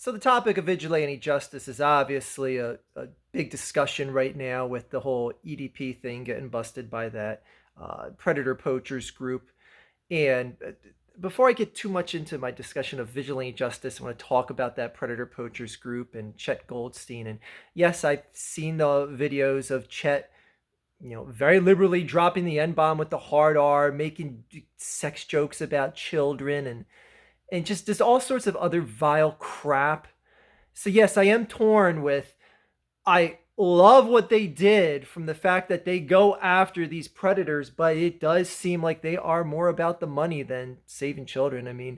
So the topic of vigilante justice is obviously a big discussion right now with the whole EDP thing getting busted by that predator poachers group. And before I get too much into my discussion of vigilante justice, I want to talk about that predator poachers group and Chet Goldstein. And yes, I've seen the videos of Chet, very liberally dropping the N bomb with the hard R, making sex jokes about children, and just all sorts of other vile crap. So yes, I am torn with I love what they did from the fact that they go after these predators, but it does seem like they are more about the money than saving children. I mean,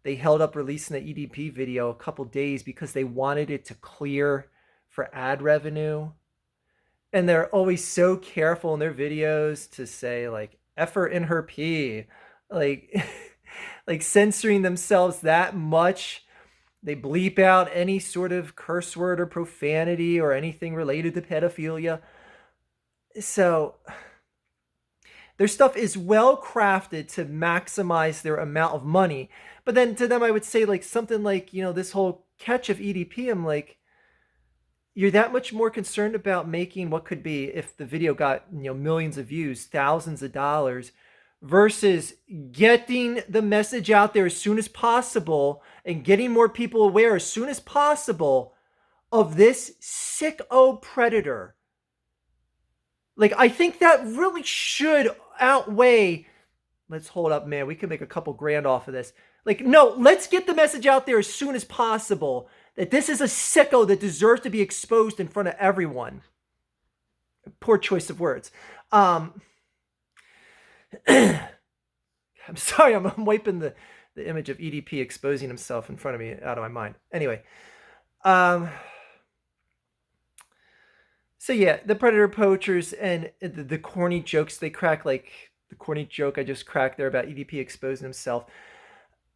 they held up releasing the EDP video a couple days because they wanted it to clear for ad revenue. And they're always so careful in their videos to say like effort in her pee, like like censoring themselves that much. They bleep out any sort of curse word or profanity or anything related to pedophilia. So their stuff is well crafted to maximize their amount of money. But then to them, I would say like something like, this whole catch of EDP. I'm like, you're that much more concerned about making what could be, if the video got, millions of views, thousands of dollars, versus getting the message out there as soon as possible and getting more people aware as soon as possible of this sicko predator. Like, I think that really should outweigh, let's hold up, man, we could make a couple grand off of this. Like, no, let's get the message out there as soon as possible that this is a sicko that deserves to be exposed in front of everyone. Poor choice of words. I'm sorry, I'm wiping the image of EDP exposing himself in front of me out of my mind. Anyway, so yeah, the predator poachers and the corny jokes they crack, like the corny joke I just cracked there about EDP exposing himself.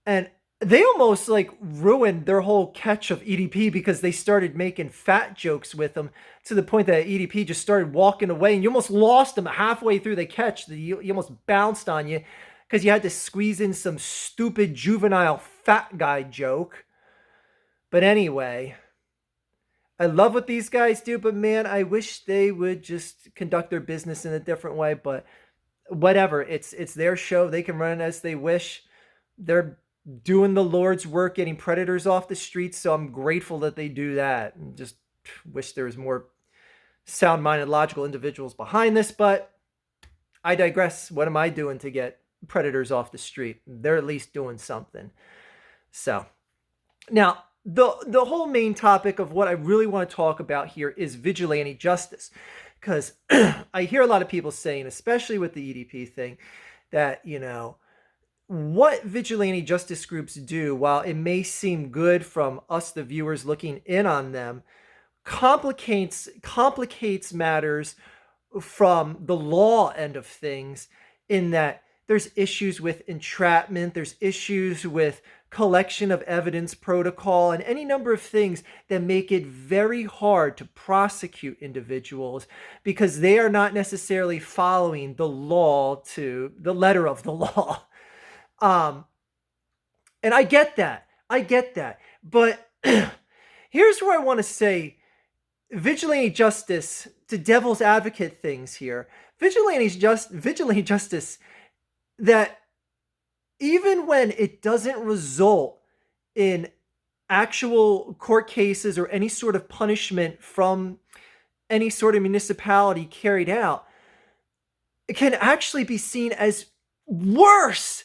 And they almost like ruined their whole catch of EDP because they started making fat jokes with him to the point that EDP just started walking away and you almost lost him halfway through the catch. He almost bounced on you because you had to squeeze in some stupid juvenile fat guy joke. But anyway, I love what these guys do, but man, I wish they would just conduct their business in a different way. But whatever, it's their show. They can run it as they wish. They're doing the Lord's work, getting predators off the streets. So I'm grateful that they do that, and just wish there was more sound-minded, logical individuals behind this. But I digress. What am I doing to get predators off the street? They're at least doing something. So now the whole main topic of what I really want to talk about here is vigilante justice, because I hear a lot of people saying, especially with the EDP thing, that what vigilante justice groups do, while it may seem good from us, the viewers, looking in on them, complicates matters from the law end of things, in that there's issues with entrapment, there's issues with collection of evidence protocol, and any number of things that make it very hard to prosecute individuals because they are not necessarily following the law to the letter of the law. And I get that. But here's where I want to say vigilante justice to devil's advocate things here. Vigilante justice that even when it doesn't result in actual court cases or any sort of punishment from any sort of municipality carried out, it can actually be seen as worse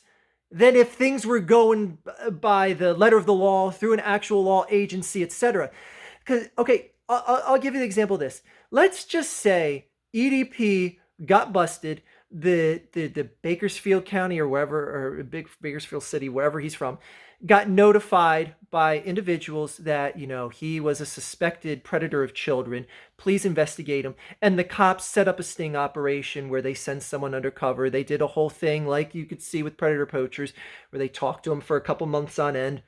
than if things were going by the letter of the law through an actual law agency, etc. Because, okay, I'll give you the example of this. Let's just say EDP got busted. The Bakersfield County or wherever, or Bakersfield City, wherever he's from, got notified by individuals that, he was a suspected predator of children. Please investigate him. And the cops set up a sting operation where they send someone undercover. They did a whole thing like you could see with predator poachers, where they talked to him for a couple months on end,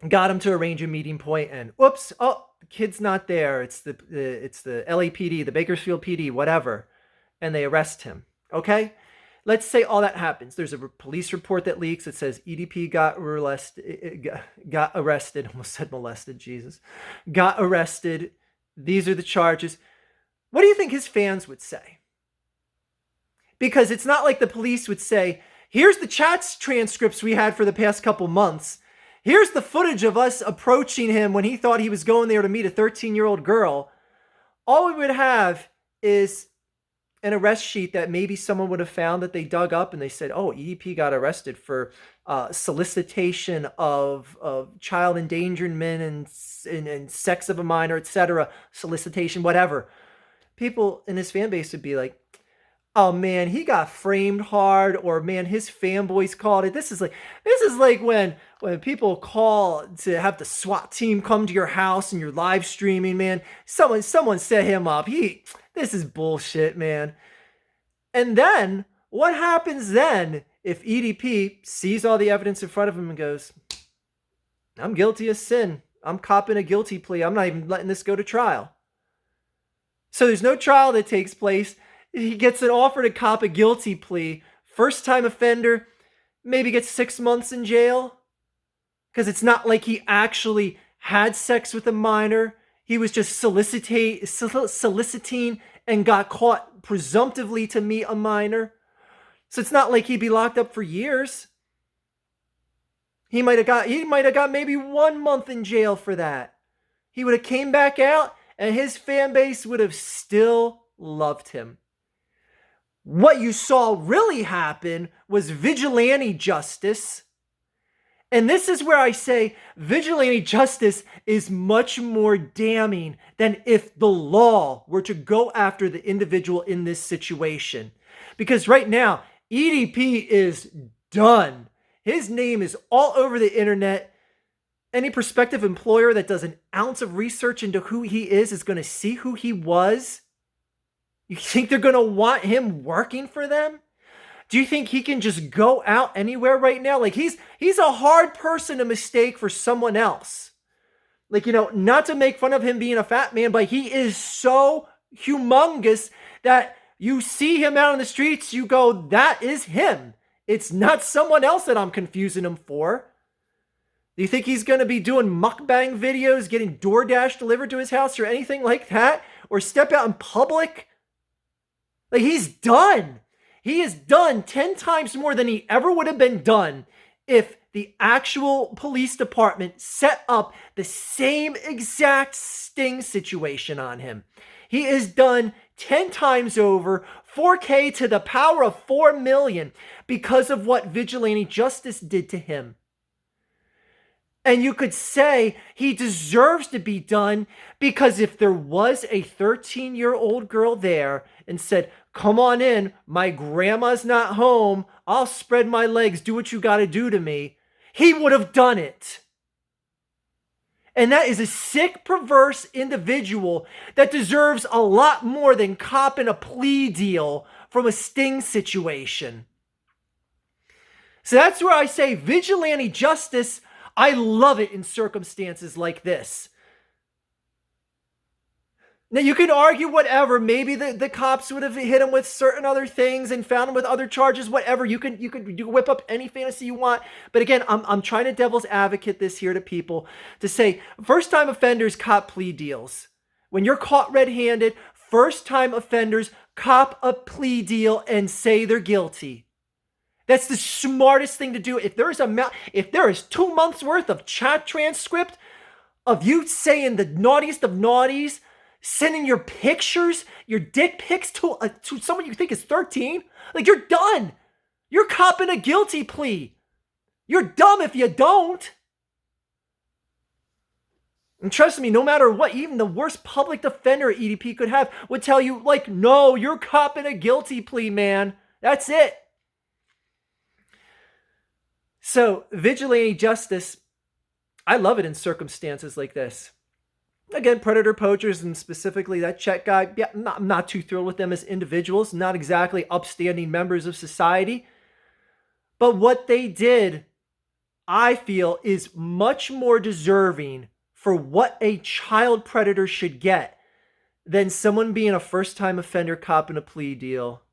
got him to arrange a meeting point, and whoops, oh, the kid's not there. It's the LAPD, the Bakersfield PD, whatever. And they arrest him. Okay? let's say all that happens. There's a police report that leaks that says EDP got arrested. Almost said molested. Jesus, got arrested. These are the charges. What do you think his fans would say? Because it's not like the police would say, here's the chat transcripts we had for the past couple months. Here's the footage of us approaching him when he thought he was going there to meet a 13-year-old girl. All we would have is an arrest sheet that maybe someone would have found that they dug up and they said, oh, EDP got arrested for solicitation of child endangerment and sex of a minor, etc., solicitation, whatever. People in his fan base would be like, oh man, he got framed hard, or man, his fanboys called it. This is like when people call to have the SWAT team come to your house and you're live streaming, man. Someone set him up. This is bullshit, man. And then what happens then if EDP sees all the evidence in front of him and goes, I'm guilty of sin. I'm copping a guilty plea. I'm not even letting this go to trial. So there's no trial that takes place. He gets an offer to cop a guilty plea. First time offender, maybe gets 6 months in jail. Because it's not like he actually had sex with a minor. He was just soliciting and got caught presumptively to meet a minor. So it's not like he'd be locked up for years. He might have got maybe 1 month in jail for that. He would have came back out and his fan base would have still loved him. What you saw really happen was vigilante justice. And this is where I say vigilante justice is much more damning than if the law were to go after the individual in this situation. Because right now, EDP is done. His name is all over the internet. Any prospective employer that does an ounce of research into who he is going to see who he was. You think they're going to want him working for them? Do you think he can just go out anywhere right now? Like he's a hard person to mistake for someone else. Like, not to make fun of him being a fat man, but he is so humongous that you see him out on the streets, you go, that is him. It's not someone else that I'm confusing him for. Do you think he's going to be doing mukbang videos, getting DoorDash delivered to his house or anything like that? Or step out in public? Like, he's done. He is done 10 times more than he ever would have been done if the actual police department set up the same exact sting situation on him. He is done 10 times over, 4K to the power of 4 million because of what vigilante justice did to him. And you could say he deserves to be done because if there was a 13-year-old girl there and said, come on in, my grandma's not home, I'll spread my legs, do what you got to do to me, he would have done it. And that is a sick, perverse individual that deserves a lot more than copping a plea deal from a sting situation. So that's where I say vigilante justice, I love it in circumstances like this. Now, you can argue whatever. Maybe the cops would have hit him with certain other things and found him with other charges, whatever. You could whip up any fantasy you want. But again, I'm trying to devil's advocate this here to people to say first-time offenders cop plea deals. When you're caught red-handed, first-time offenders cop a plea deal and say they're guilty. That's the smartest thing to do. If there is 2 months worth of chat transcript of you saying the naughtiest of naughties, sending your pictures, your dick pics to someone you think is 13, like you're done. You're copping a guilty plea. You're dumb if you don't. And trust me, no matter what, even the worst public defender EDP could have would tell you, like, no, you're copping a guilty plea, man. That's it. So, vigilante justice, I love it in circumstances like this. Again, predator poachers and specifically that Czech guy, yeah, I'm not too thrilled with them as individuals, not exactly upstanding members of society. But what they did, I feel, is much more deserving for what a child predator should get than someone being a first-time offender copping a plea deal.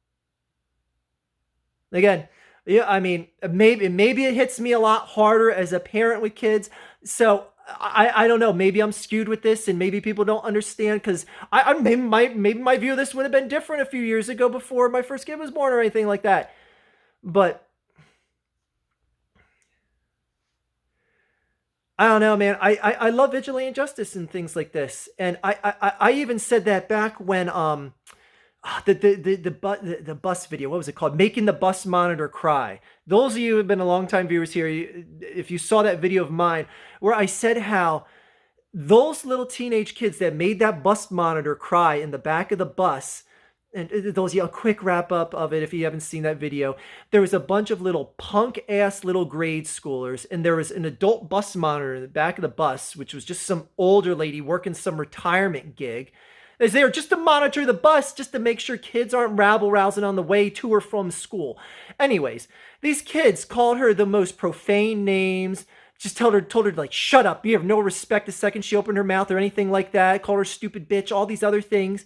Again, yeah, I mean, maybe it hits me a lot harder as a parent with kids. So I don't know. Maybe I'm skewed with this, and maybe people don't understand because I maybe my view of this would have been different a few years ago before my first kid was born or anything like that. But I don't know, man. I love vigilante justice and things like this, and I even said that back when the bus video. What was it called? Making the bus monitor cry. Those of you who have been a long time viewers here, if you saw that video of mine, where I said how those little teenage kids that made that bus monitor cry in the back of the bus, and those, a quick wrap up of it if you haven't seen that video. There was a bunch of little punk ass little grade schoolers, and there was an adult bus monitor in the back of the bus, which was just some older lady working some retirement gig. Is there just to monitor the bus, just to make sure kids aren't rabble rousing on the way to or from school. Anyways, these kids called her the most profane names. Just told her like, shut up. You have no respect the second she opened her mouth or anything like that. Called her stupid bitch, all these other things.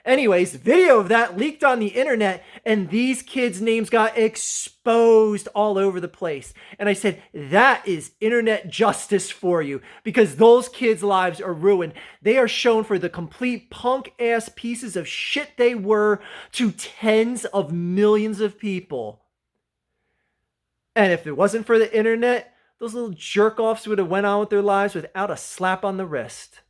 Anyways, video of that leaked on the internet, and these kids' names got exposed all over the place. And I said, that is internet justice for you, because those kids' lives are ruined. They are shown for the complete punk ass pieces of shit they were to tens of millions of people. And if it wasn't for the internet, those little jerk offs would have went on with their lives without a slap on the wrist.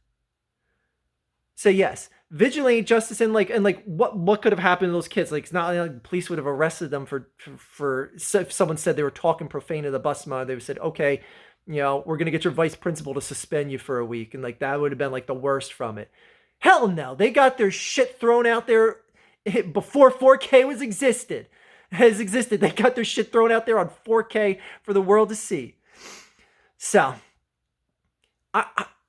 So yes, vigilante justice, and like what could have happened to those kids? Like, it's not like the police would have arrested them for if someone said they were talking profane to the bus monitor, they would have said, okay, we're gonna get your vice principal to suspend you for a week, and like that would have been like the worst from it. Hell no, they got their shit thrown out there before 4K has existed. They got their shit thrown out there on 4K for the world to see. So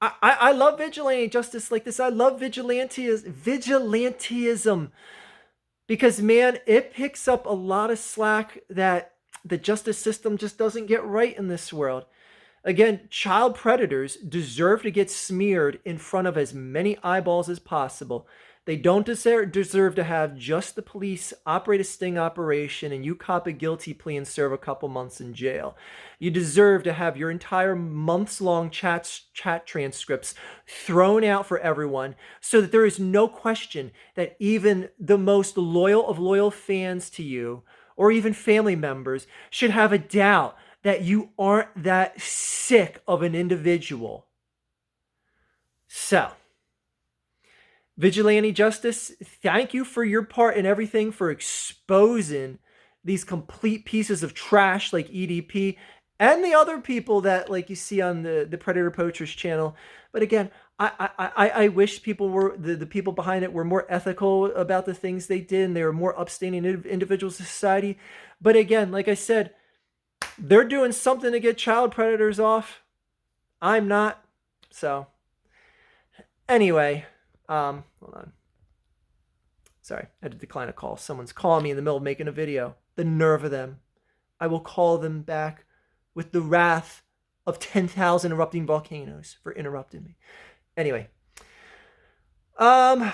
I love vigilante justice like this. I love vigilanteism because, man, it picks up a lot of slack that the justice system just doesn't get right in this world. Again, child predators deserve to get smeared in front of as many eyeballs as possible. They don't deserve to have just the police operate a sting operation and you cop a guilty plea and serve a couple months in jail. You deserve to have your entire months-long chat transcripts thrown out for everyone so that there is no question that even the most loyal of loyal fans to you or even family members should have a doubt that you aren't that sick of an individual. So, vigilante justice, thank you for your part in everything, for exposing these complete pieces of trash like EDP and the other people that like you see on the Predator Poachers channel. But again, I wish people were the people behind it were more ethical about the things they did and they were more upstanding individuals in society. But again, like I said, they're doing something to get child predators off. I'm not. So anyway, hold on. Sorry, I had to decline a call. Someone's calling me in the middle of making a video. The nerve of them. I will call them back with the wrath of 10,000 erupting volcanoes for interrupting me. Anyway. Yeah,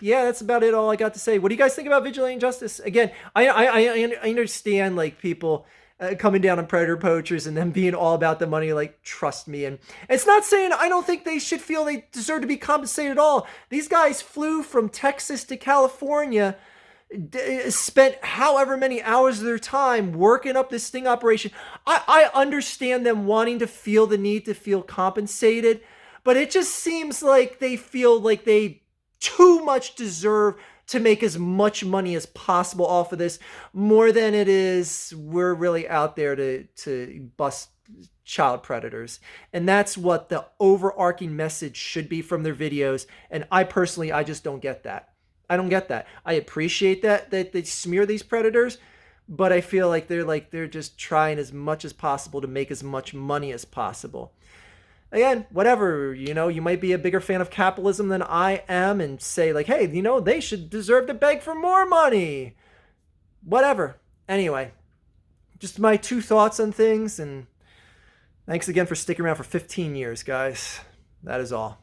that's about it. All I got to say. What do you guys think about vigilante justice? Again, I understand like people coming down on Predator Poachers and them being all about the money, like, trust me. And it's not saying I don't think they should feel they deserve to be compensated at all. These guys flew from Texas to California, spent however many hours of their time working up this sting operation. I understand them wanting to feel the need to feel compensated, but it just seems like they feel like they too much deserve to make as much money as possible off of this, more than it is we're really out there to bust child predators. And that's what the overarching message should be from their videos. And I personally, I just don't get that. I don't get that. I appreciate that they smear these predators, but I feel like they're just trying as much as possible to make as much money as possible. Again, whatever, you might be a bigger fan of capitalism than I am and say like, hey, they should deserve to beg for more money. Whatever. Anyway, just my 2 thoughts on things, and thanks again for sticking around for 15 years, guys. That is all.